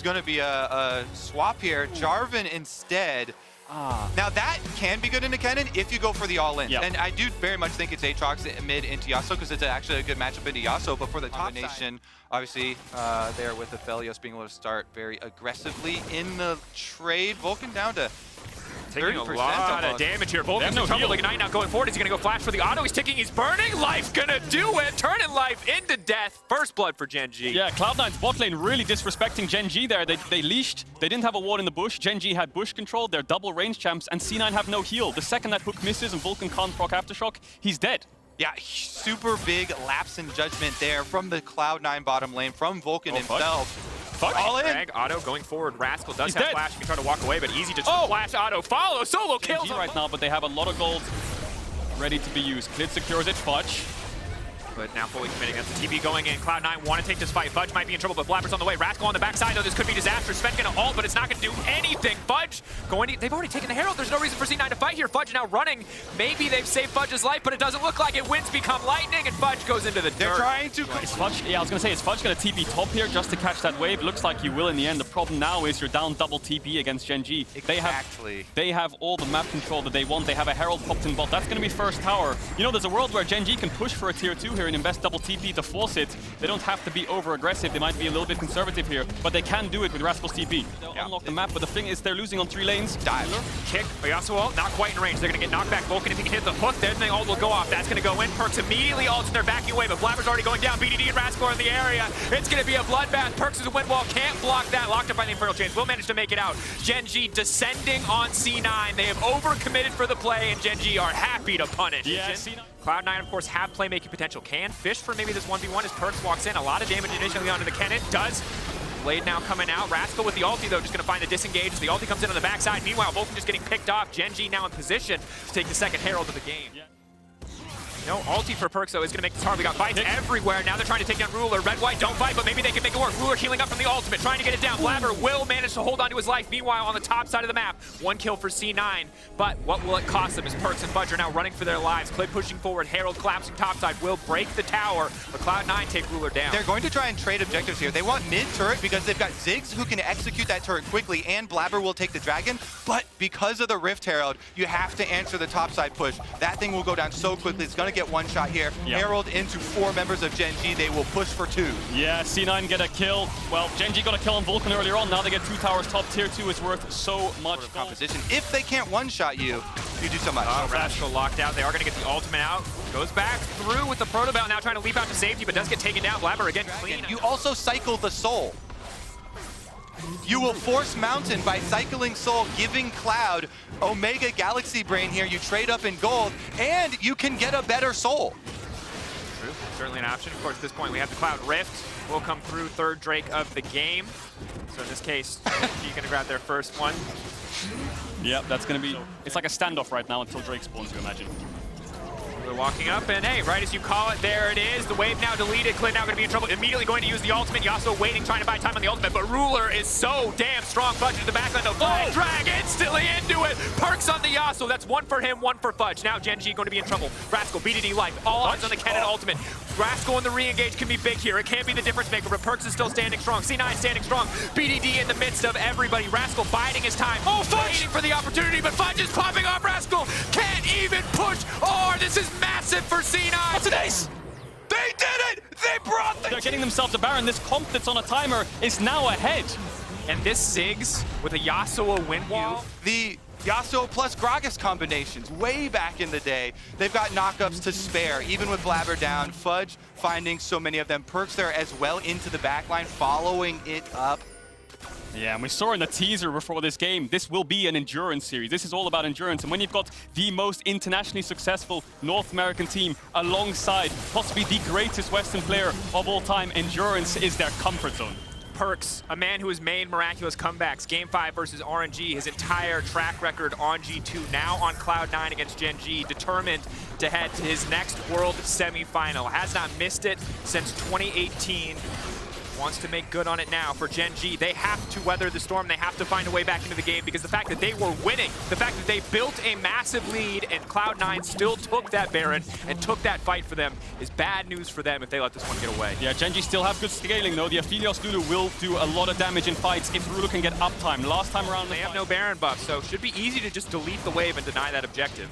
is going to be a swap here. Jarvan instead. Now that can be good into Kennen if you go for the all-in. And I do very much think it's Aatrox mid into Yasuo because it's actually a good matchup into Yasuo. But for the combination, obviously, there with the Aphelios being able to start very aggressively in the trade. Vulcan down to taking a lot of damage here. Vulcan's in trouble. Ignite now going forward. Is he going to go flash for the auto? He's ticking. He's burning. Life gonna do it. Turning life into death. First blood for Gen.G. Yeah, Cloud9's bot lane really disrespecting Gen.G there. They leashed. They didn't have a ward in the bush. Gen.G had bush control. They're double range champs. And C9 have no heal. The second that hook misses and Vulcan can't proc Aftershock, he's dead. Yeah, super big lapse in judgment there from the Cloud9 bottom lane, from Vulcan himself. All in. Drag, Auto going forward. Rascal does have flash. He can try to walk away, but easy to flash Auto. Follow, solo kills Gen.G right now, but they have a lot of gold ready to be used. Clid secures it, Fudge. But now fully committing against the TP going in. Cloud9 want to take this fight. Fudge might be in trouble, but Blabber's on the way. Rascal on the backside, though. This could be disastrous. Sven gonna ult, but it's not gonna do anything. Fudge going to, they've already taken the Herald. There's no reason for C9 to fight here. Fudge now running. Maybe they've saved Fudge's life, but it doesn't look like it. Winds become lightning, and Fudge goes into the dirt. They're trying to... Is Fudge, I was gonna say, is Fudge gonna TP top here just to catch that wave? Looks like you will in the end. The problem now is you're down double TP against Gen.G. Exactly. They have all the map control that they want. They have a Herald popped in bot. That's gonna be first tower. You know, there's a world where Gen.G can push for a tier 2 here and invest double TP to force it. They don't have to be over-aggressive. They might be a little bit conservative here, but they can do it with Rascal's TP. They'll unlock the map, but the thing is they're losing on 3 lanes. Dive. Kick. Yasuo ult, not quite in range. They're going to get knocked back. Vulcan, if he can hit the hook, then the ult will go off. That's going to go in. Perks immediately ults and they're backing away, but Blabber's already going down. BDD and Rascal are in the area. It's going to be a bloodbath. Perks is a wind wall. Can't block that. Locked up by the Infernal Chains. Will manage to make it out. Gen.G descending on C9. They have overcommitted for the play, and Gen.G are happy to punish. Yeah, C9. Cloud9, of course, have playmaking potential. Can fish for maybe this 1v1 as Perks walks in. A lot of damage initially onto the Kennen. Does. Blade now coming out. Rascal with the ulti, though, just going to find the disengage. The ulti comes in on the backside. Meanwhile, Vulcan just getting picked off. Gen.G now in position to take the second Herald of the game. Yeah. No ulti for Perks, though, is going to make this hard. We got fights everywhere. Now they're trying to take down Ruler. Red, white, don't fight, but maybe they can make it work. Ruler healing up from the ultimate, trying to get it down. Blabber will manage to hold on to his life. Meanwhile, on the top side of the map, 1 kill for C9. But what will it cost them as Perks and Fudge are now running for their lives. Clid pushing forward. Herald collapsing topside will break the tower, but Cloud9 take Ruler down. They're going to try and trade objectives here. They want mid-turret because they've got Ziggs who can execute that turret quickly, and Blabber will take the dragon. But because of the Rift Herald, you have to answer the topside push. That thing will go down so quickly. It's going to get one shot here. Herald into 4 members of Gen.G. They will push for 2. Yeah, C9 get a kill. Well, Gen.G got a kill on Vulcan earlier on. Now they get 2 towers. Top tier 2 is worth so much composition. If they can't one-shot you, you do so much. Rascal locked out. They are going to get the ultimate out. Goes back through with the Protobelt, now trying to leap out to safety, but does get taken down. Blabber again clean. You also cycle the soul. You will force Mountain by cycling Soul, giving Cloud Omega Galaxy Brain here. You trade up in gold, and you can get a better Soul. True, certainly an option. Of course, at this point, we have the Cloud Rift. Will come through, 3rd Drake of the game. So in this case, Gen.G gonna grab their first one. Yep, that's gonna be, it's like a standoff right now until Drake spawns, you imagine. They're walking up, and hey, right as you call it, there it is. The wave now deleted. Clid now going to be in trouble. Immediately going to use the ultimate. Yasuo waiting, trying to buy time on the ultimate, but Ruler is so damn strong. Fudge to the backline, though. Drag instantly into it. Perks on the Yasuo. That's 1 for him, 1 for Fudge. Now Gen.G going to be in trouble. Rascal, BDD life. All eyes on the Kennen ultimate. Rascal in the re-engage can be big here. It can't be the difference maker, but Perks is still standing strong. C9 standing strong. BDD in the midst of everybody. Rascal biding his time. Fudge! Waiting for the opportunity, but Fudge is popping off. Rascal can't even push. This is massive for C9. That's an ace! They did it! They brought the... They're getting themselves a Baron. This comp that's on a timer is now ahead. And this Ziggs with a Yasuo wind wall. The Yasuo plus Gragas combinations way back in the day. They've got knockups to spare, even with Blabber down. Fudge finding so many of them. Perks there as well into the backline, following it up. Yeah, and we saw in the teaser before this game, this will be an endurance series. This is all about endurance. And when you've got the most internationally successful North American team alongside possibly the greatest Western player of all time, endurance is their comfort zone. Perks, a man who has made miraculous comebacks. Game 5 versus RNG, his entire track record on G2, now on Cloud9 against Gen.G, determined to head to his next World semifinal. Has not missed it since 2018. wants to make good on it now. For Gen.G, they have to weather the storm. They have to find a way back into the game because the fact that they were winning, the fact that they built a massive lead and Cloud9 still took that Baron and took that fight for them is bad news for them if they let this one get away. Yeah, Gen.G still have good scaling though. The Aphelios Lulu will do a lot of damage in fights if Lulu can get uptime. Last time around, they have no Baron buff, so it should be easy to just delete the wave and deny that objective.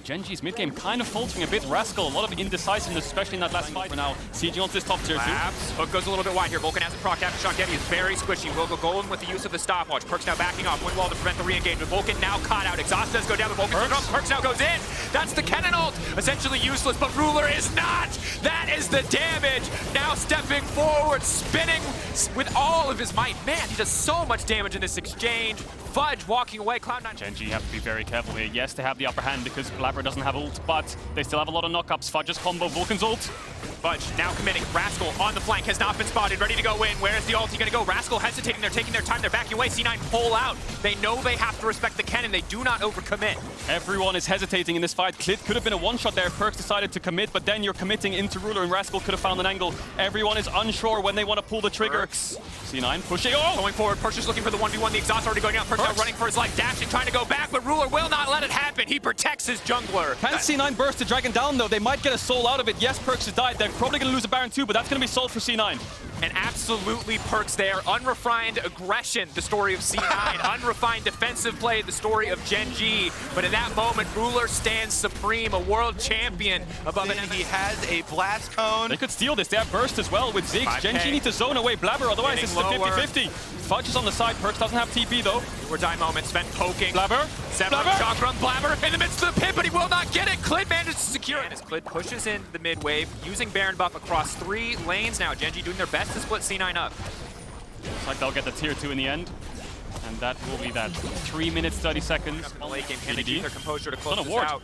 Gen.G's mid game kind of faltering a bit. Rascal, a lot of indecisiveness, especially in that last fight. For now, sieging onto this top tier 2. Hook goes a little bit wide here. Vulcan has a proc after Sean Getty is very squishy. Will go golden with the use of the stopwatch. Perkz now backing off. Wind wall to prevent the re-engagement. Vulcan now caught out. Exhaust does go down. The Vulcan Perkz now goes in. That's the Kennen ult. Essentially useless, but Ruler is not. That is the damage. Now stepping forward, spinning with all of his might. Man, he does so much damage in this exchange. Fudge walking away. Cloud9. Gen.G have to be very careful here. Yes, they have the upper hand because Blabber doesn't have ult, but they still have a lot of knockups. Fudge's combo, Vulcan's ult. Fudge now committing. Rascal on the flank, has not been spotted, ready to go in. Where is the ulti gonna go? Rascal hesitating, they're taking their time, they're backing away. C9 pull out. They know they have to respect the Kennen, they do not overcommit. Everyone is hesitating in this fight. Clit could have been a one-shot there if Perkz decided to commit, but then you're committing into Ruler and Rascal could have found an angle. Everyone is unsure when they want to pull the trigger. Perkz. C9 pushing, oh! Going forward, Perkz is looking for the 1v1, the exhaust already going out. Perkz now running for his life, dashing, trying to go back, but Ruler will not let it happen. He protects his jungler. Can C9 burst the dragon down though? They might get a soul out of it. Yes, Perkz has died. They're probably going to lose a Baron too, but that's going to be sold for C9. And absolutely Perkz there. Unrefined aggression, the story of C9. Unrefined defensive play, the story of Gen.G. But in that moment, Ruler stands supreme, a world champion above an enemy. He has a blast cone. They could steal this. They have burst as well with Ziggs. Gen.G need to zone away Blabber, otherwise this is a 50-50. Fudge is on the side. Perkz doesn't have TP though. We're die moment. Sven poking. Blabber. Shock run. Blabber in the midst of the pit, but he will not get it. Clid manages to secure it. As Clid pushes in the mid wave, using Baron buff across 3 lanes now. Gen.G doing their best to split C9 up. Looks like they'll get the tier 2 in the end. And that will be that. 3 minutes, 30 seconds. In the late game, can they keep their composure to close this ward. out?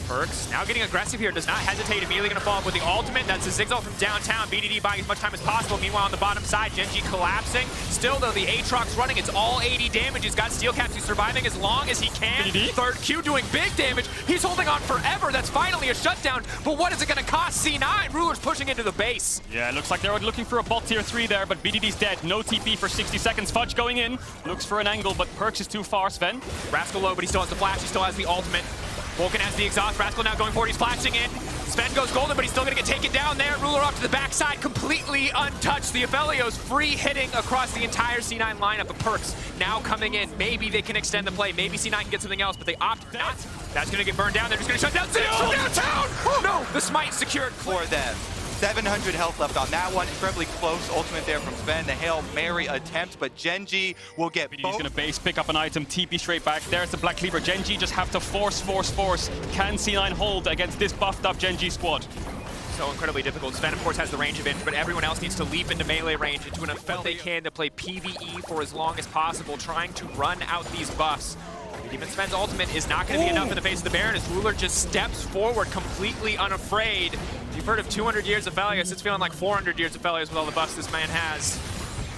Perkz now getting aggressive here, does not hesitate, immediately going to follow up with the ultimate. That's a Ziggs ult from downtown. BDD buying as much time as possible. Meanwhile, on the bottom side, Gen.G collapsing. Still, though, the Aatrox running. It's all 80 damage. He's got steel caps. He's surviving as long as he can. BDD? Third Q doing big damage. He's holding on forever. That's finally a shutdown. But what is it going to cost C9? Ruler's pushing into the base. Yeah, it looks like they're looking for a bot tier 3 there, but BDD's dead. No TP for 60 seconds. Fudge going in. Looks for an angle, but Perkz is too far. Sven. Rascal low, but he still has the flash. He still has the ultimate. Vulcan has the exhaust. Rascal now going forward. He's flashing in. Sven goes golden, but he's still going to get taken down there. Ruler off to the backside, completely untouched. The Aphelios free hitting across the entire C9 lineup. Of Perkz now coming in. Maybe they can extend the play. Maybe C9 can get something else, but they opt not. That's going to get burned down. They're just going to shut down Ziggs from downtown. No, the smite secured for them. 700 health left on that one. Incredibly close ultimate there from Sven. The Hail Mary attempt, but Gen.G will get both. He's going to base, pick up an item, TP straight back. There's the Black Cleaver. Gen.G just have to force. Can C9 hold against this buffed up Gen.G squad? So incredibly difficult. Sven, of course, has the range advantage, but everyone else needs to leap into melee range, into an effect they can to play PvE for as long as possible, trying to run out these buffs. Even Sven's ultimate is not going to be enough in the face of the Baron as Ruler just steps forward completely unafraid. If you've heard of 200 years of Aphelios, it's feeling like 400 years of Aphelios with all the buffs this man has.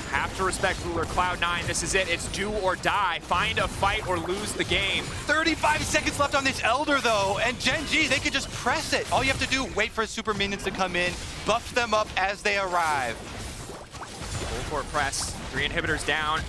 Have to respect Ruler. Cloud9, this is it. It's do or die. Find a fight or lose the game. 35 seconds left on this Elder, though, and Gen.G, they could just press it. All you have to do, wait for super minions to come in, buff them up as they arrive. Full court press. 3 inhibitors down.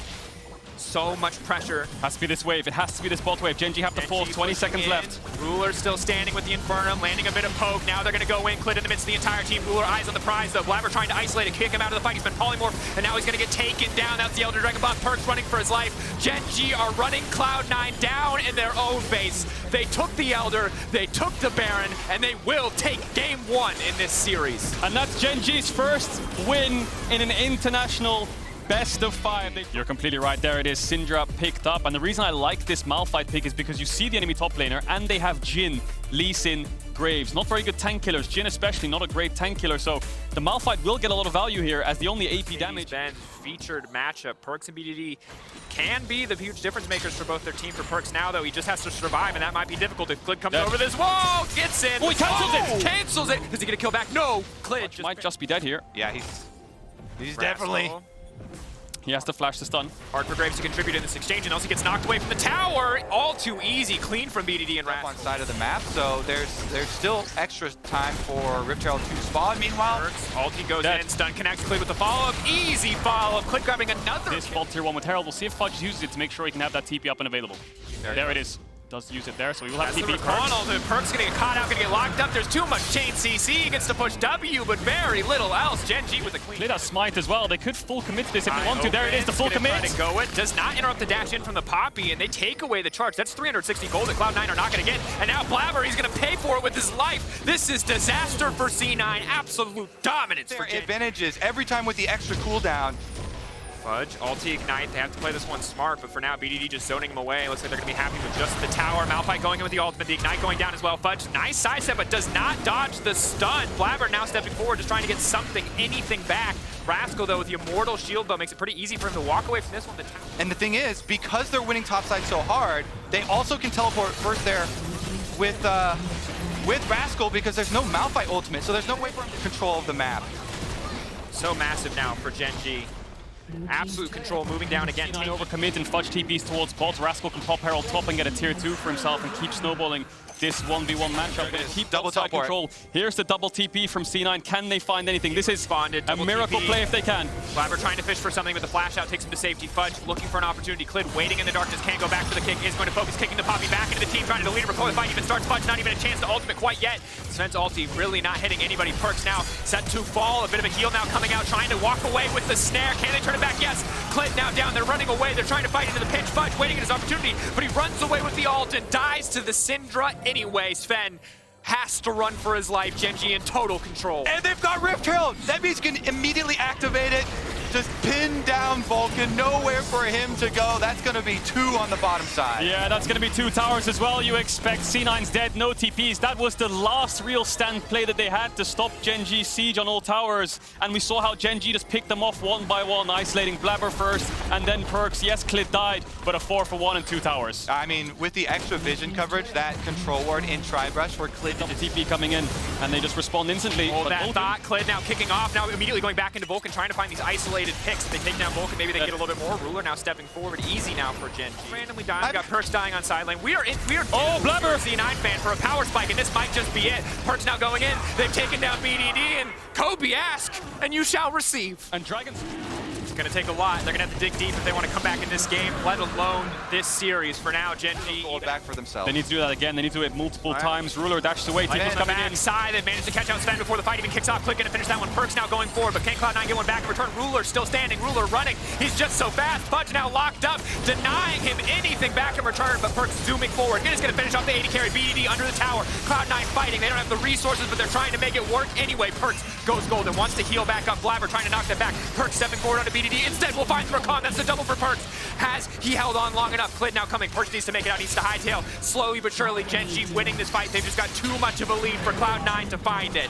So much pressure. Has to be this wave. It has to be this bot wave. Gen.G have to force. 20 seconds left. Ruler still standing with the Infernum, landing a bit of poke. Now they're going to go in. Clid in the midst of the entire team. Ruler eyes on the prize, though. Blabber trying to isolate it, kick him out of the fight. He's been polymorphed, and now he's going to get taken down. That's the Elder Dragon buff. Perkz running for his life. Gen.G are running Cloud9 down in their own base. They took the Elder, they took the Baron, and they will take game 1 in this series. And that's Gen.G's first win in an international best of 5. You're completely right. There it is. Syndra picked up. And the reason I like this Malphite pick is because you see the enemy top laner and they have Jhin, Lee Sin, Graves. Not very good tank killers. Jhin especially not a great tank killer. So the Malphite will get a lot of value here as the only AP damage. Been featured matchup. Perkz and BDD can be the huge difference makers for both their team. For Perkz now, though, he just has to survive, and that might be difficult if Clid comes over this. Whoa! Gets in. Oh, he cancels it! Cancels it! Is he going to kill back? No! Clid might just be dead here. Yeah, he's definitely... He has to flash the stun. Hard for Graves to contribute in this exchange, and also gets knocked away from the tower. All too easy, clean from BDD and Up on Rascal. side of the map, so there's still extra time for Rift Herald to spawn. Meanwhile, Ulti goes in, stun connects, Clid with the follow-up. Easy follow-up, Clid grabbing another This bot tier 1 with Herald. We'll see if Fudge uses it to make sure he can have that TP up and available. There it is. Does use it there, so he will have That's the TP. recon. Perk's gonna get caught out, gonna get locked up. There's too much chain CC. He gets to push W, but very little else. Gen.G with a clean. Clid has smite as well. They could full commit to this if you want to. There it is, the full commit. To go it. Does not interrupt the dash in from the Poppy, and they take away the charge. That's 360 gold that Cloud9 are not gonna get. And now Blabber, he's gonna pay for it with his life. This is disaster for C9. Absolute dominance for their advantages every time with the extra cooldown. Fudge, ulti, ignite. They have to play this one smart, but for now, BDD just zoning him away. Looks like they're going to be happy with just the tower. Malphite going in with the ultimate, the ignite going down as well. Fudge, nice sidestep, but does not dodge the stun. Blabber now stepping forward, just trying to get something, anything back. Rascal, though, with the Immortal Shield Bow, makes it pretty easy for him to walk away from this one. And the thing is, because they're winning topside so hard, they also can teleport first there with Rascal because there's no Malphite ultimate, so there's no way for him to control the map. So massive now for Gen.G. Absolute control, moving down again. C9 overcommit and Fudge TPs towards bot. Rascal can pop Herald top and get a tier 2 for himself and keep snowballing this 1v1 matchup. Gonna keep double side control. Here's the double TP from C9. Can they find anything? This is a miracle play if they can. Blabber trying to fish for something, but the flash out takes him to safety. Fudge looking for an opportunity. Clid waiting in the darkness, can't go back for the kick. Is going to focus, kicking the Poppy back into the team, trying to delete it before the fight even starts. Fudge not even a chance to ultimate quite yet. Sven's ulti really not hitting anybody. Perks now set to fall. A bit of a heal now coming out, trying to walk away with the snare. Can they turn it back? Yes. Clid now down. They're running away. They're trying to fight into the pinch. Fudge waiting at his opportunity, but he runs away with the ult and dies to the Syndra anyway. Sven has to run for his life. Gen.G in total control. And they've got Rift Herald. That means you can immediately activate it. Just pin down Vulcan. Nowhere for him to go. That's going to be 2 on the bottom side. Yeah, that's going to be 2 towers as well. You expect C9's dead, no TPs. That was the last real stand play that they had to stop Gen.G's siege on all towers. And we saw how Gen.G just picked them off one by one, isolating Blabber first and then Perks. Yes, Clid died, but a 4-for-1 and 2 towers. I mean, with the extra vision coverage, that control ward in Tribrush for Clid Double TP coming in, and they just respond instantly. Hold that thought. Clid now kicking off, now immediately going back into Vulcan, trying to find these isolated picks. If they take down Vulcan, maybe they get a little bit more. Ruler now stepping forward, easy now for Gen.G. Randomly dying, we got Perks dying on side lane. We are Blabber! Z9 fan for a power spike, and this might just be it. Perks now going in, they've taken down BDD, and Kobe ask, and you shall receive. And Dragons. It's going to take a lot. They're going to have to dig deep if they want to come back in this game, let alone this series. For now, Gen.G hold back for themselves. They need to do that again. They need to do it multiple times. Ruler dashes away. TP's coming in. Side, they've managed to catch out Sven before the fight even kicks off. Clid going to finish that one. Perks now going forward, but can Cloud9 get one back in return? Ruler still standing. Ruler running. He's just so fast. Fudge now locked up, denying him anything back in return, but Perks zooming forward. Is going to finish off the 80 carry. BDD under the tower. Cloud9 fighting. They don't have the resources, but they're trying to make it work anyway. Perks goes golden. Wants to heal back up. Blabber trying to knock that back. Perks stepping forward onto BDD. Instead, we'll find the recon. That's the double for Perks. Has he held on long enough? Clid now coming. Perks needs to make it out. Needs to hightail. Slowly but surely, Gen.G winning this fight. They've just got too much of a lead for Cloud9 to find it.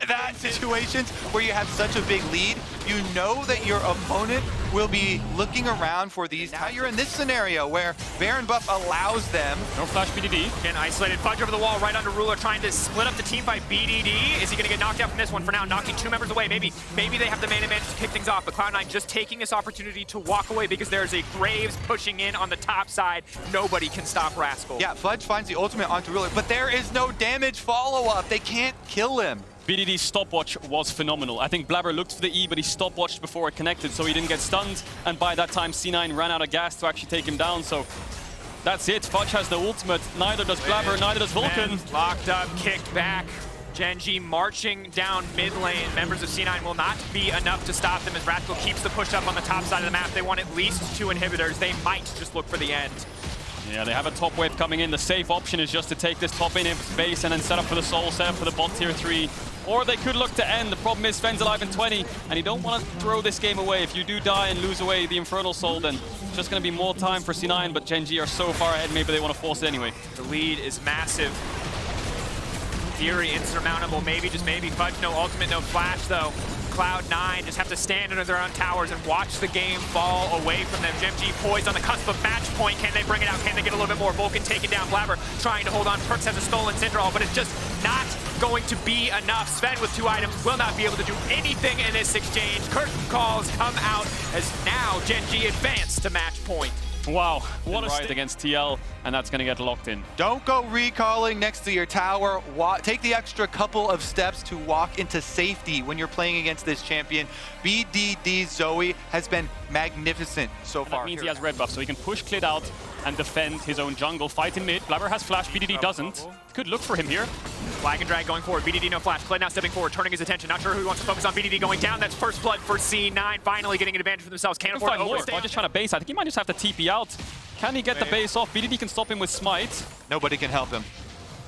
That situations where you have such a big lead, you know that your opponent will be looking around for these. Now you're in this scenario where Baron buff allows them. No flash BDD. Again, isolated. Fudge over the wall, right under Ruler, trying to split up the team by BDD. Is he going to get knocked out from this one? For now, knocking 2 members away. Maybe they have the man advantage to kick things off, but Cloud9 just taking this opportunity to walk away because there's a Graves pushing in on the top side. Nobody can stop Rascal. Yeah, Fudge finds the ultimate onto Ruler, but there is no damage follow-up. They can't kill him. BDD's stopwatch was phenomenal. I think Blabber looked for the E, but he stopwatched before it connected, so he didn't get stunned. And by that time, C9 ran out of gas to actually take him down. So that's it. Fudge has the ultimate. Neither does Blabber, neither does Vulcan. Locked up, kicked back. Gen.G marching down mid lane. Members of C9 will not be enough to stop them as Rascal keeps the push up on the top side of the map. They want at least 2 inhibitors. They might just look for the end. Yeah, they have a top wave coming in. The safe option is just to take this top in base and then set up for the soul, set up for the bot tier 3. Or they could look to end. The problem is Sven's alive in 20, and you don't want to throw this game away. If you do die and lose away the Infernal Soul, then it's just going to be more time for C9, but Gen.G are so far ahead, maybe they want to force it anyway. The lead is massive. Theory insurmountable, maybe, just maybe. Fudge, no ultimate, no flash, though. Cloud9 just have to stand under their own towers and watch the game fall away from them. Gen.G poised on the cusp of match point. Can they bring it out? Can they get a little bit more? Vulcan taken down. Blabber trying to hold on. Perks has a stolen Syndra, but it's just not going to be enough. Sven with 2 items will not be able to do anything in this exchange. Curtain calls come out as now Gen.G advance to match point. Wow, what a right against TL, and that's going to get locked in. Don't go recalling next to your tower. Take the extra couple of steps to walk into safety when you're playing against this champion. BDD Zoe has been magnificent so far. That means he has red buff, so he can push Clid out and defend his own jungle. Fight in mid. Blabber has flash, BDD doesn't. Could look for him here. Flag and drag going forward. BDD no flash. Clid now stepping forward, turning his attention. Not sure who he wants to focus on. BDD going down. That's first blood for C9. Finally getting an advantage for themselves. Can't afford to overstay. Just trying to base. I think he might just have to TP out. Can he get the base off? BDD can stop him with Smite. Nobody can help him.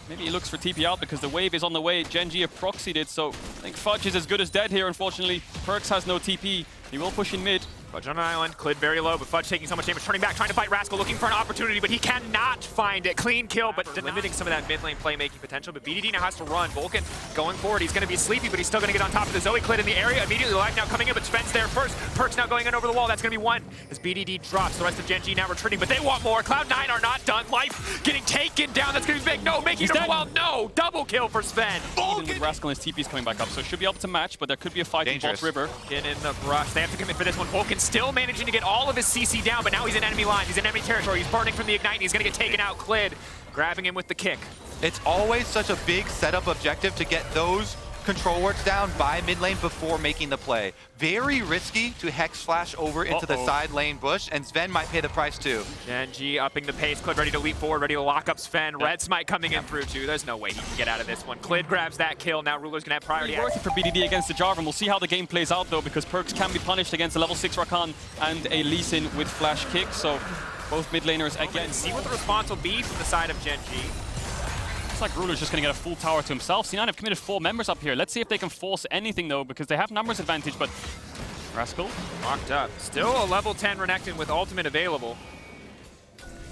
Maybe he looks for TP out because the wave is on the way. Gen.G have proxied it, so I think Fudge is as good as dead here, unfortunately. Perks has no TP. He will push in mid. Fudge on an island, Clid very low, but Fudge taking so much damage, turning back, trying to fight Rascal, looking for an opportunity, but he cannot find it. Clean kill, but limiting some of that mid lane playmaking potential. But BDD now has to run. Vulcan going forward. He's going to be sleepy, but he's still going to get on top of the Zoe. Clid in the area. Immediately life now coming in, but Sven's there first. Perks now going in over the wall. That's going to be 1 as BDD drops. The rest of Gen.G now retreating, but they want more. Cloud9 are not done. Life getting taken down. That's going to be big. No, making it well. No, double kill for Sven. Even with Rascal and his TP is coming back up, so should be able to match, but there could be a fight in Bot River. In the brush. They have to commit for this one. Vulcan still managing to get all of his CC down, but now he's in enemy lines. He's in enemy territory. He's burning from the Ignite, and he's going to get taken out. Clid grabbing him with the kick. It's always such a big setup objective to get those control wards down by mid lane before making the play. Very risky to hex flash over into the side lane bush, and Sven might pay the price too. Gen.G upping the pace. Clid ready to leap forward, ready to lock up Sven. Red Smite coming in through too. There's no way he can get out of this one. Clid grabs that kill. Now Ruler's gonna have priority. Worth it for BDD against the Jarvan. We'll see how the game plays out though, because Perks can be punished against a level 6 Rakan and a Lee Sin with flash kick. So both mid laners again. See what the response will be from the side of Gen.G. Looks like Ruler's just going to get a full tower to himself. C9 have committed 4 members up here. Let's see if they can force anything though, because they have numbers advantage, but Rascal locked up. Still a level 10 Renekton with ultimate available.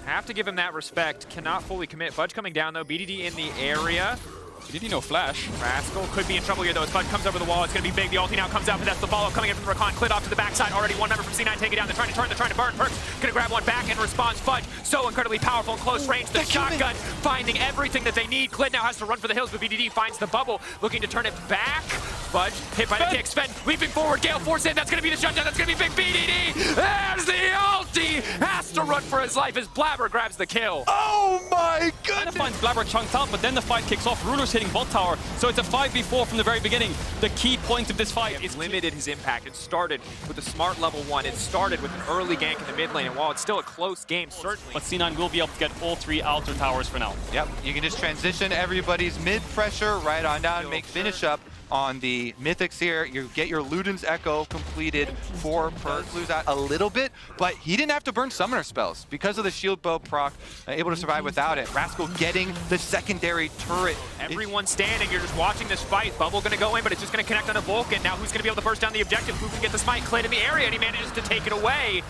Have to give him that respect. Cannot fully commit. Fudge coming down though. BDD in the area. BDD no flash. Rascal could be in trouble here though as Fudge comes over the wall. It's going to be big. The ulti now comes out, but that's the follow coming in from the Rakan. Clid off to the backside. Already 1 member from C9 taking it down. They're trying to turn, they're trying to burn. Perks going to grab one back in response. Fudge so incredibly powerful in close range. The shotgun finding everything that they need. Clid now has to run for the hills, but BDD finds the bubble, looking to turn it back. Fudge hit by the kick. Sven leaping forward. Gale force in. That's going to be the shutdown. That's going to be big. BDD. There's the ulti. Has to run for his life as Blabber grabs the kill. Oh my goodness. Kind of finds Blabber chunked out, but then the fight kicks off. Ruler's hitting bot tower. So it's a 5v4 from the very beginning. The key point of this fight is limited his impact. It started with a smart level 1. It started with an early gank in the mid lane, and while it's still a close game, certainly. But C9 will be able to get all 3 outer towers for now. Yep, you can just transition everybody's mid pressure right on down, make finish up on the Mythics here. You get your Luden's Echo completed for Perks. Lose out a little bit, but he didn't have to burn summoner spells because of the shield bow proc, able to survive without it. Rascal getting the secondary turret. Everyone standing, you're just watching this fight. Bubble gonna go in, but it's just gonna connect on a Vulcan. Now who's gonna be able to burst down the objective? Who can get the smite? Clid in the area, and he manages to take it away.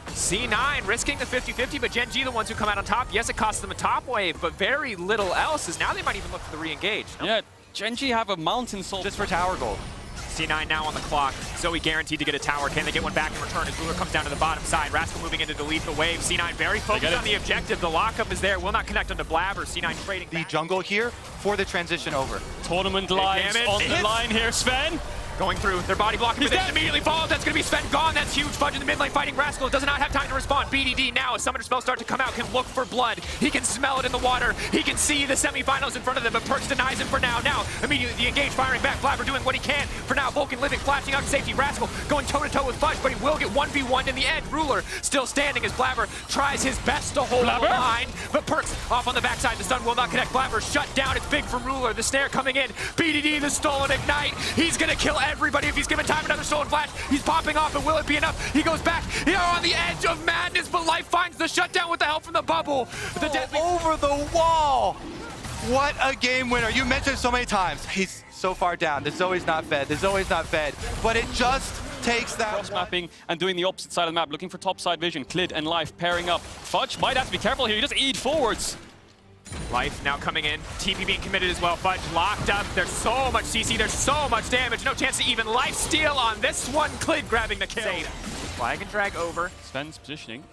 C9 risking the 50-50, but Gen.G the ones who come out on top. Yes, it costs them a top wave, but very little else, as now they might even look for the re-engage. No? Yeah, Gen.G have a mountain soul just for tower gold. C9 now on the clock. Zoe guaranteed to get a tower. Can they get one back in return as Ruler comes down to the bottom side? Rascal moving in to delete the wave. C9 very focused on the objective. The lockup is there. Will not connect onto Blabber. C9 trading the jungle here for the transition over. Tournament lives on the line here, Sven. Going through, their body blocking, but they immediately follow. That's going to be Sven gone. That's huge. Fudge in the mid lane fighting Rascal. Does not have time to respond. BDD now, as summoner spells start to come out, can look for blood. He can smell it in the water. He can see the semifinals in front of them, but Perks denies him for now. Now, immediately the engage firing back. Blabber doing what he can. For now, Vulcan living, flashing out safety. Rascal going toe-to-toe with Fudge, but he will get 1v1 in the end. Ruler still standing as Blabber tries his best to hold the line, but Perks off on the backside. The stun will not connect. Blabber shut down. It's big from Ruler. The snare coming in. BDD, the stolen ignite. He's going to kill everybody if he's given time. Another stolen flash. He's popping off, and will it be enough? He goes back. They are on the edge of madness, but Life finds the shutdown with the help from the bubble. The over the wall. What a game winner. You mentioned so many times. He's so far down. The Zoe's not fed. The Zoe's not fed. But it just takes that cross mapping and doing the opposite side of the map, looking for top side vision. Clid and Life pairing up. Fudge might have to be careful here. He just eat forwards. Life now coming in. TP being committed as well. Fudge locked up. There's so much CC. There's so much damage. No chance to even life steal on this one. Clid grabbing the kill. Flag and drag over. Sven's positioning.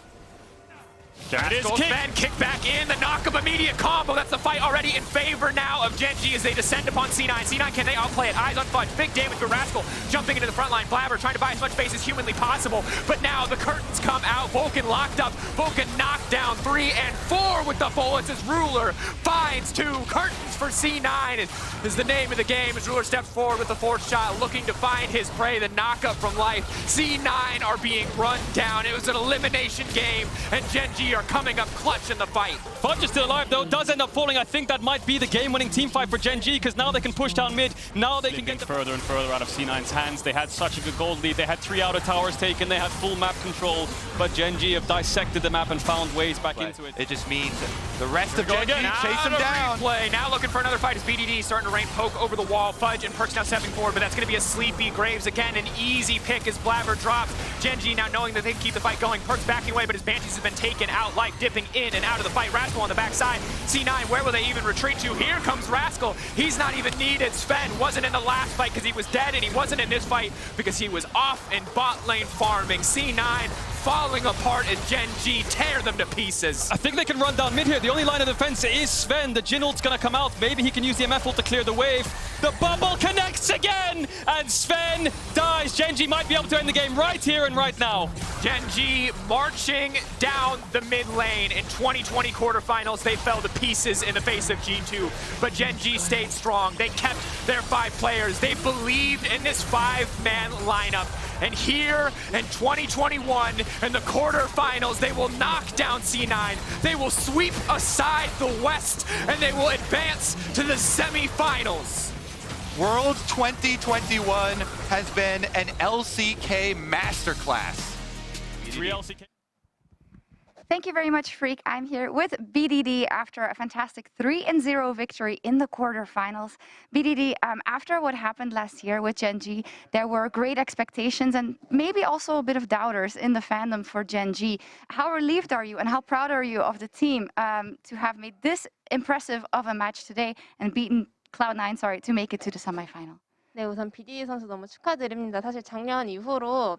There it is, kick. Sven kick back in, the knock-up immediate combo. That's the fight already in favor now of Gen.G as they descend upon C9. C9, can they outplay it? Eyes on Fudge, big damage for Rascal jumping into the front line. Blabber trying to buy as much space as humanly possible, but now the curtains come out. Vulcan locked up, Vulcan knocked down 3 and 4 with the bullets as Ruler finds 2 curtains for C9 is the name of the game as Ruler steps forward with the 4th shot, looking to find his prey. The knock-up from life. C9 are being run down. It was an elimination game, and Gen.G are coming up clutch in the fight. Fudge is still alive though, does end up falling. I think that might be the game-winning team fight for Gen.G because now they can push down mid. Now they can get further and further out of C9's hands. They had such a good gold lead. They had 3 outer towers taken. They had full map control, but Gen.G have dissected the map and found ways back into it. It just means the rest of Gen.G chase him down. Replay. Now looking for another fight as BDD starting to rain poke over the wall. Fudge and Perks now stepping forward, but that's going to be a sleepy Graves again. An easy pick as Blabber drops. Gen.G now knowing that they can keep the fight going. Perks backing away, but his Banshees have been taken out. Life dipping in and out of the fight. Rascal on the backside. C9, where will they even retreat to? Here comes Rascal. He's not even needed. Sven wasn't in the last fight because he was dead, and he wasn't in this fight because he was off in bot lane farming. C9 falling apart as Gen.G tear them to pieces. I think they can run down mid here. The only line of defense is Sven. The Jin ult's gonna come out. Maybe he can use the MF ult to clear the wave. The bubble connects again, and Sven dies. Gen.G might be able to end the game right here and right now. Gen.G marching down the mid lane. In 2020 quarterfinals, they fell to pieces in the face of G2, but Gen.G stayed strong. They kept their 5 players. They believed in this 5-man lineup. And here in 2021, in the quarterfinals, they will knock down C9. They will sweep aside the West, and they will advance to the semifinals. Worlds 2021 has been an LCK masterclass. 3 LCK. Thank you very much, Freak. I'm here with BDD after a fantastic 3-0 victory in the quarterfinals. BDD, after what happened last year with Gen.G, there were great expectations and maybe also a bit of doubters in the fandom for Gen.G. How relieved are you and how proud are you of the team to have made this impressive of a match today and beaten Cloud9, to make it to the semifinal? 네, 우선 BDD 선수 너무 축하드립니다. 사실 작년 이후로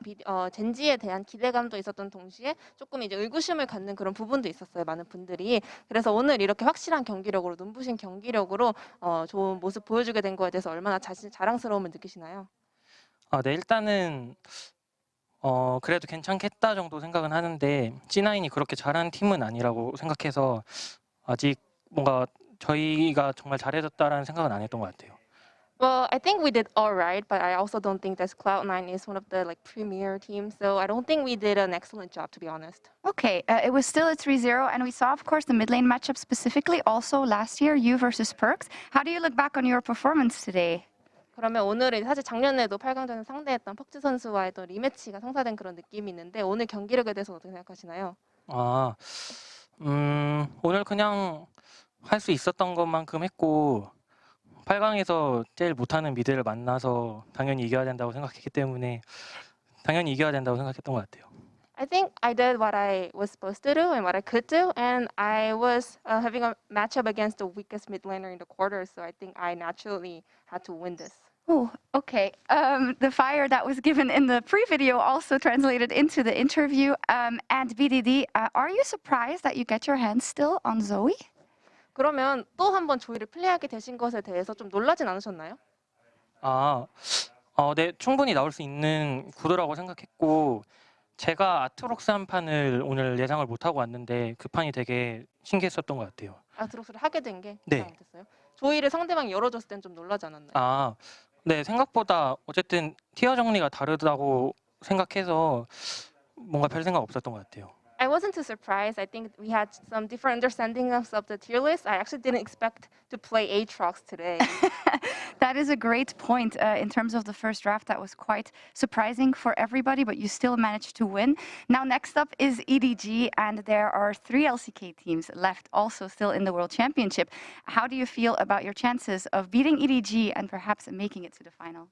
젠지에 대한 기대감도 있었던 동시에 조금 이제 의구심을 갖는 그런 부분도 있었어요, 많은 분들이. 그래서 오늘 이렇게 확실한 경기력으로, 눈부신 경기력으로 좋은 모습 보여주게 된 거에 대해서 얼마나 자랑스러움을 느끼시나요? 네, 일단은 그래도 괜찮겠다 정도 생각은 하는데 C9이 그렇게 잘하는 팀은 아니라고 생각해서 아직 뭔가 저희가 정말 잘해줬다라는 생각은 안 했던 것 같아요. Well, I think we did all right, but I also don't think that Cloud9 is one of the premier teams, so I don't think we did an excellent job, to be honest. Okay, it was still a 3-0, and we saw, of course, the mid lane matchup specifically also last year, you versus Perks. How do you look back on your performance today? 그러면 오늘은 사실 작년에도 8강전을 상대했던 퍽즈 선수와의 또 리매치가 성사된 그런 느낌이 있는데 오늘 경기력에 대해서 어떻게 생각하시나요? 오늘 그냥 할 수 있었던 것만큼 했고 8강에서 제일 못하는 미드를 만나서 당연히 이겨야 된다고 생각했기 때문에 당연히 이겨야 된다고 생각했던 것 같아요. I think I did what I was supposed to do and what I could do, and I was having a matchup against the weakest mid laner in the quarter, so I think I naturally had to win this. Oh, okay. The fire that was given in the pre-video also translated into the interview. And BDD, are you surprised that you get your hands still on Zoe? 그러면 또 한 번 조이를 플레이하게 되신 것에 대해서 좀 놀라진 않으셨나요? 네, 충분히 나올 수 있는 구도라고 생각했고 제가 아트록스 한 판을 오늘 예상을 못하고 왔는데 그 판이 되게 신기했었던 것 같아요. 아트록스를 하게 된 게 네. 잘못했어요? 조이를 상대방이 열어줬을 땐 좀 놀라지 않았나요? 네, 생각보다 어쨌든 티어 정리가 다르다고 생각해서 뭔가 별 생각 없었던 것 같아요. I wasn't too surprised. I think we had some different understandings of the tier list. I actually didn't expect to play Aatrox today. That is a great point. In terms of the first draft, that was quite surprising for everybody, but you still managed to win. Now, next up is EDG, and there are 3 LCK teams left also still in the World Championship. How do you feel about your chances of beating EDG and perhaps making it to the final?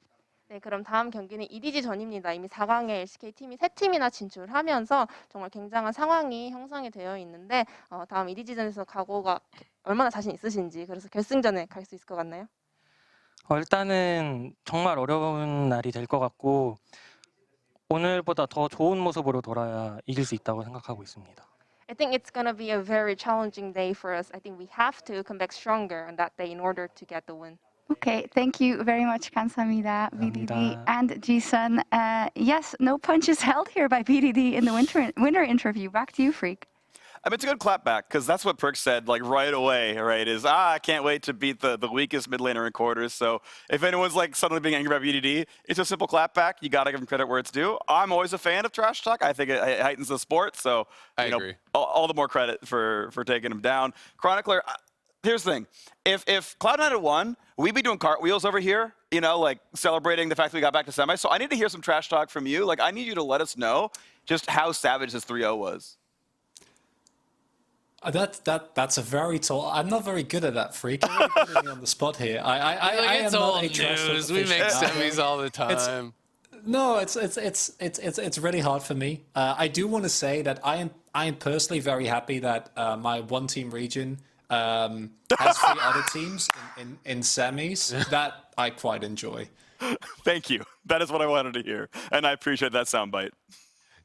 네, 그럼 다음 경기는 EDG 전입니다. 이미 4강에 LCK 팀이 3팀이나 진출하면서 정말 굉장한 상황이 형성이 되어 있는데 다음 EDG전에서 각오가 얼마나 자신 있으신지 그래서 결승전에 갈 수 있을 것 같나요? 일단은 정말 어려운 날이 될 것 같고 오늘보다 더 좋은 모습으로 돌아야 이길 수 있다고 생각하고 있습니다. I think it's going to be a very challenging day for us. I think we have to come back stronger on that day in order to get the win. Okay, thank you very much, Kansamida, BDD, 감사합니다. and Ji-sun. Yes, no punches held here by BDD in the winner interview. Back to you, Freak. I mean, it's a good clapback, because that's what Perk said, like, right away, right, is, I can't wait to beat the weakest mid laner in quarters. So if anyone's, like, suddenly being angry about BDD, it's a simple clapback. You got to give them credit where it's due. I'm always a fan of trash talk. I think it heightens the sport. So, I agree. All the more credit for taking him down. Chronicler, here's the thing. If Cloud9 had won, we'd be doing cartwheels over here, like, celebrating the fact that we got back to semis. So I need to hear some trash talk from you. Like, I need you to let us know just how savage this 3-0 was. That's a very tall. I'm not very good at that, Freak. You're really putting me on the spot here. I it's am old not a trash news. talk We make aficionado. semis all the time. No, it's really hard for me. I do want to say that I am personally very happy that my one team region has 3 other teams in semis. That I quite enjoy. Thank you. That is what I wanted to hear, and I appreciate that soundbite.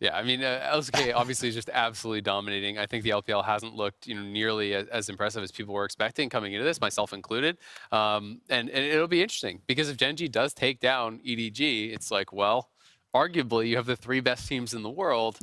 Yeah, I mean, LCK obviously is just absolutely dominating. I think the LPL hasn't looked, nearly as impressive as people were expecting coming into this, myself included. And it'll be interesting because if Gen.G does take down EDG, it's like, well, arguably you have the 3 best teams in the world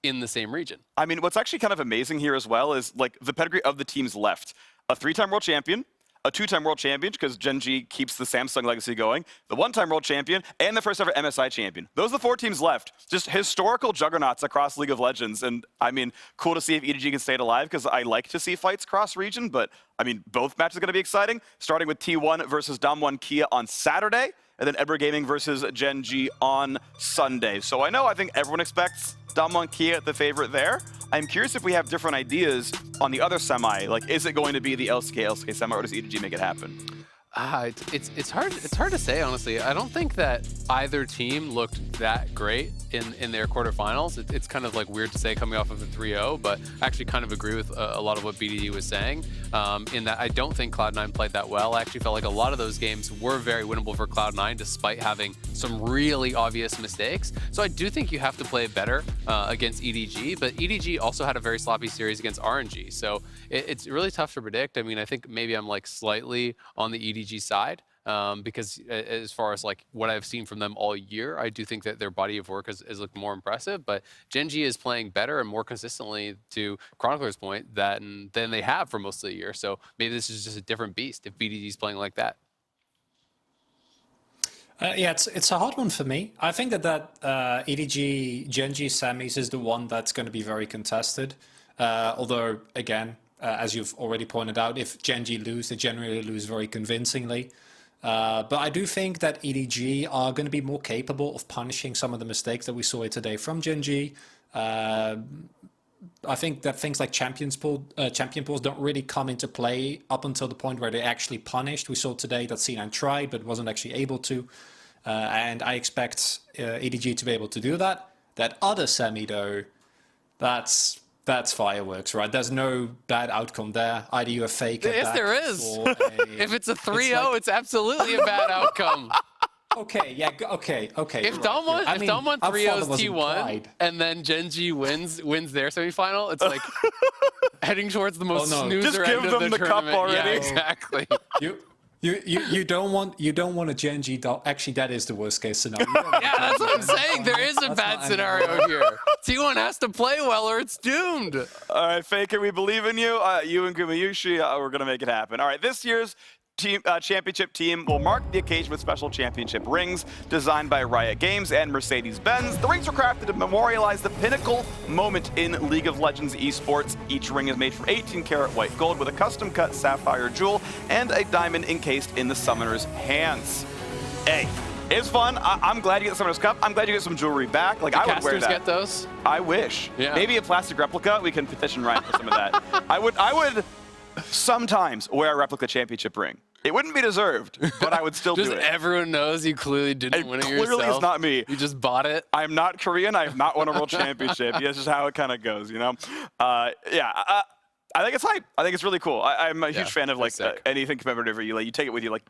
in the same region. I mean, what's actually kind of amazing here as well is like the pedigree of the teams left. A 3-time world champion, a 2-time world champion, because Gen.G keeps the Samsung legacy going, the 1-time world champion, and the first ever MSI champion. Those are the 4 teams left. Just historical juggernauts across League of Legends. And I mean, cool to see if EDG can stay alive, because I like to see fights cross-region, but I mean, both matches are going to be exciting, starting with T1 versus Dom1 Kia on Saturday, and then Ever Gaming versus Gen.G on Sunday. So I think everyone expects Dom1 Kia the favorite there. I'm curious if we have different ideas on the other semi. Like, is it going to be the LCK semi, or does EDG make it happen? It's hard to say, honestly. I don't think that either team looked that great in their quarterfinals. It's kind of like weird to say coming off of a 3-0, but I actually kind of agree with a lot of what BDD was saying in that I don't think Cloud9 played that well. I actually felt like a lot of those games were very winnable for Cloud9 despite having some really obvious mistakes. So I do think you have to play better against EDG, but EDG also had a very sloppy series against RNG. So it's really tough to predict. I mean, I think maybe I'm like slightly on the EDG side because as far as like what I've seen from them all year, I do think that their body of work has looked more impressive, but Gen.G is playing better and more consistently, to Chronicler's point, than they have for most of the year. So maybe this is just a different beast if BDD is playing like that. Yeah, it's a hard one for me. I think that EDG Gen.G semis is the one that's going to be very contested. Although, again, as you've already pointed out, if Gen.G lose, they generally lose very convincingly. But I do think that EDG are going to be more capable of punishing some of the mistakes that we saw here today from Gen.G. I think that things like champion pools don't really come into play up until the point where they're actually punished. We saw today that C9 tried, but wasn't actually able to. And I expect EDG to be able to do that. That other semi, though, that's fireworks, right? There's no bad outcome there. Either you are fake. Yes, there is. If it's a 3-0, it's absolutely a bad outcome. Okay, yeah, okay. If Dom1 3-0's T1 and then Gen.G wins their semifinal, it's like heading towards the most snoozer Just give end them of the cup tournament. already. Yeah, exactly. You don't want a Gen.G doll. Actually, that is the worst case scenario. Yeah, that's what I'm saying. There is a bad scenario here. T1 has to play well or it's doomed. All right, Faker, we believe in you. You and Gumayushi, we're going to make it happen. All right, this year's championship team will mark the occasion with special championship rings designed by Riot Games and Mercedes-Benz. The rings were crafted to memorialize the pinnacle moment in League of Legends esports. Each ring is made from 18-karat white gold with a custom-cut sapphire jewel and a diamond encased in the summoner's hands. Hey, it's fun. I'm glad you get the Summoner's Cup. I'm glad you get some jewelry back. Like, I would wear that. Casters get those? I wish. Yeah. Maybe a plastic replica. We can petition Ryan for some of that. I would sometimes wear a replica championship ring. It wouldn't be deserved, but I would still do it. Everyone knows you clearly didn't win it yourself. Clearly it's not me. You just bought it. I'm not Korean. I have not won a world championship. That's just how it kind of goes, you know? I think it's hype. I think it's really cool. I'm a huge fan of like anything commemorative where you take it with you. Like,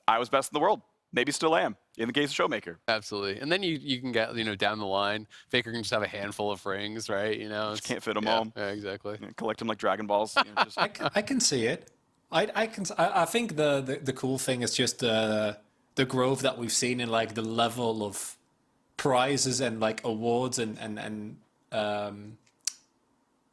I was best in the world. Maybe still am. in the case of Showmaker. Absolutely. And then you can get, down the line, Faker can just have a handful of rings, right? Just can't fit them all. Yeah, exactly. Collect them like Dragon Balls. Just... I can see it. I think the cool thing is just the growth that we've seen in like the level of prizes and like awards and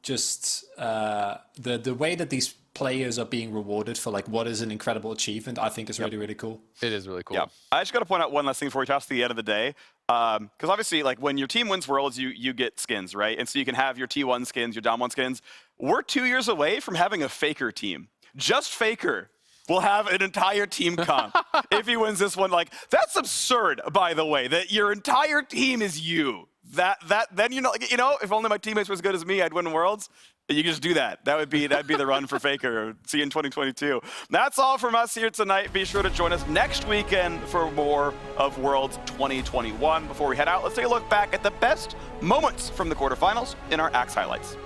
just the way that these players are being rewarded for like what is an incredible achievement, I think is really, really cool. It is really cool. Yeah. I just got to point out one last thing before we toss to the end of the day. Because obviously, like when your team wins Worlds, you get skins, right? And so you can have your T1 skins, your Dom1 skins. We're 2 years away from having a Faker team. Just Faker will have an entire team comp if he wins this one. Like, that's absurd, by the way, that your entire team is you. Then if only my teammates were as good as me, I'd win Worlds. You can just do that. That'd be the run for Faker. See you in 2022. That's all from us here tonight. Be sure to join us next weekend for more of Worlds 2021. Before we head out, let's take a look back at the best moments from the quarterfinals in our Axe highlights.